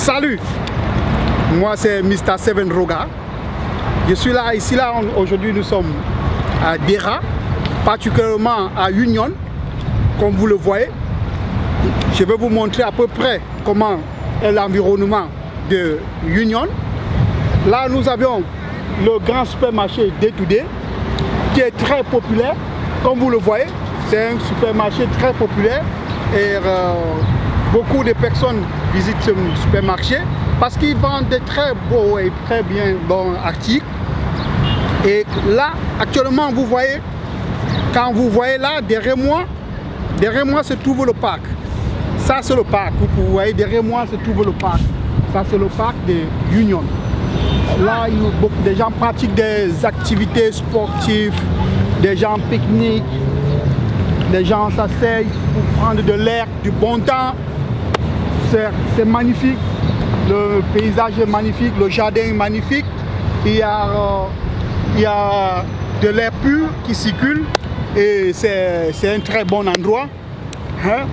Salut, moi c'est Mr. Seven Roga. Je suis là, aujourd'hui nous sommes à Dera, particulièrement à Union, comme vous le voyez. Je vais vous montrer à peu près comment est l'environnement de Union. Là nous avions le grand supermarché Day2Day qui est très populaire, comme vous le voyez. C'est un supermarché très populaire et beaucoup de personnes visitent ce supermarché parce qu'ils vendent de très beaux et très bien bons articles. Et là, actuellement, vous voyez, quand vous voyez là, derrière moi se trouve le parc. Ça, c'est le parc. Vous voyez, derrière moi se trouve le parc. Ça, c'est le parc de Union. Là, beaucoup de gens pratiquent des activités sportives, des gens pique-niquent, des gens s'asseyent pour prendre de l'air, du bon temps. C'est magnifique, le paysage est magnifique, le jardin est magnifique. Il y a de l'air pur qui circule et c'est un très bon endroit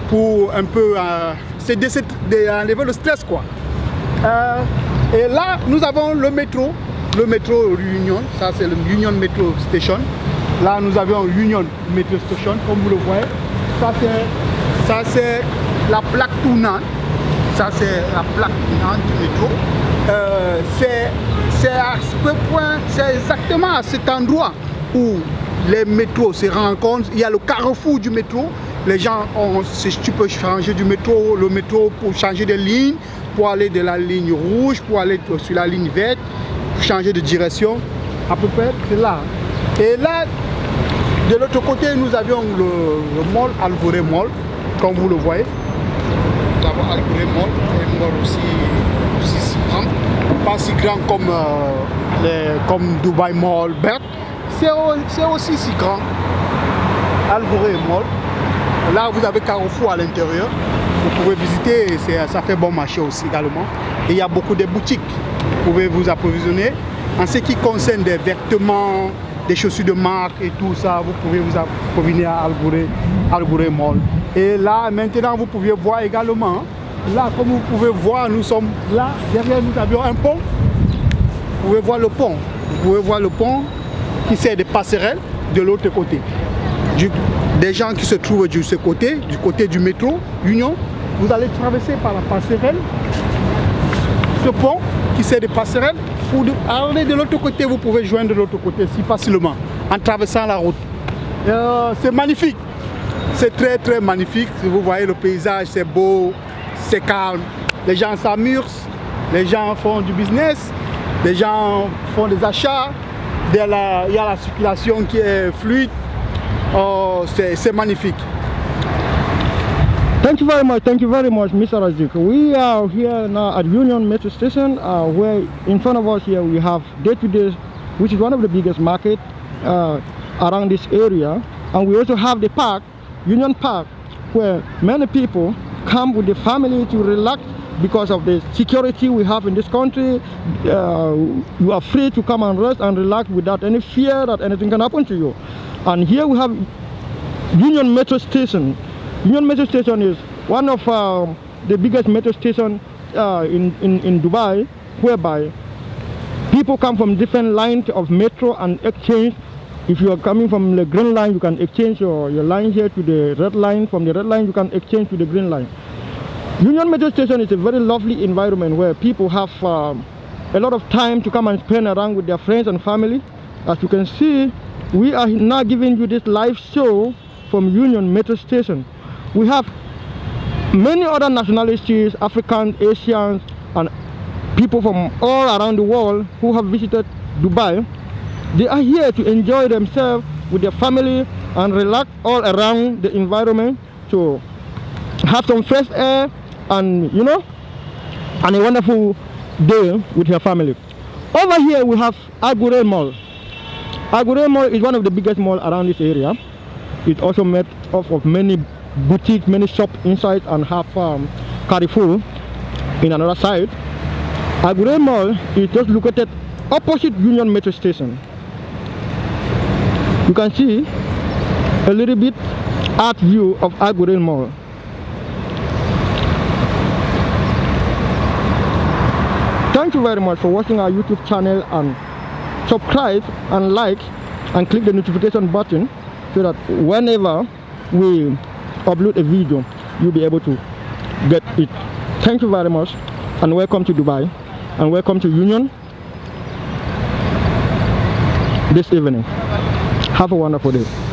pour un peu enlever le stress, quoi. Et là, nous avons le métro Union, ça c'est le Union Metro Station. Là, nous avons Union Metro Station, comme vous le voyez. Ça c'est la plaque tournante. Ça c'est la plaque tournante du métro. C'est exactement à cet endroit où les métros se rencontrent. Il y a le carrefour du métro. Les gens tu peux changer du métro, le métro pour changer de ligne, pour aller de la ligne rouge, pour aller sur la ligne verte, pour changer de direction. À peu près, c'est là. Et là, de l'autre côté, nous avions le mall Algoré Mall, comme vous le voyez. Nous avons Algoré Mall, un mall aussi si grand, pas si grand comme Dubai Mall, c'est aussi si grand. Algoré Mall. Là, vous avez Carrefour à l'intérieur. Vous pouvez visiter, ça fait bon marché aussi également. Et il y a beaucoup de boutiques. Vous pouvez vous approvisionner. En ce qui concerne des vêtements, des chaussures de marque et tout ça, vous pouvez vous approvisionner à Algoré Mall. Et là, maintenant, vous pouvez voir également, là, comme vous pouvez voir, nous sommes là, derrière nous avions un pont. Vous pouvez voir le pont. Vous pouvez voir le pont qui sert de passerelle de l'autre côté. Des gens qui se trouvent du côté du métro Union, vous allez traverser par la passerelle, ce pont qui sert de passerelle, pour aller de l'autre côté, vous pouvez joindre de l'autre côté si facilement, en traversant la route. C'est magnifique, c'est très très magnifique. Si vous voyez le paysage, c'est beau, c'est calme, les gens s'amusent, les gens font du business, les gens font des achats, il y a la circulation qui est fluide. Oh, c'est magnifique. Thank you very much, Mr. Razik. We are here now at Union Metro Station, where in front of us here we have Day2Day, which is one of the biggest markets around this area. And we also have the park, Union Park, where many people come with the family to relax because of the security we have in this country. You are free to come and rest and relax without any fear that anything can happen to you. And here we have Union Metro Station. Union Metro Station is one of the biggest metro stations in Dubai, whereby people come from different lines of metro and exchange. If you are coming from the green line, you can exchange your line here to the red line. From the red line, you can exchange to the green line. Union Metro Station is a very lovely environment where people have a lot of time to come and spend around with their friends and family. As you can see, we are now giving you this live show from Union Metro Station. We have many other nationalities, Africans, Asians, and people from all around the world who have visited Dubai. They are here to enjoy themselves with their family and relax all around the environment, to have some fresh air and and a wonderful day with your family. Over here we have Algoré Mall. Algoré Mall is one of the biggest malls around this area. It's also made up of many boutiques, many shops inside, and have Carrefour in another side. Algoré Mall is just located opposite Union Metro Station. You can see a little bit art view of Algoré Mall. thank you very much for watching our YouTube channel, and subscribe and like and click the notification button so that whenever we upload a video, you'll be able to get it. Thank you very much, and welcome to Dubai, and welcome to Union this evening. Have a wonderful day.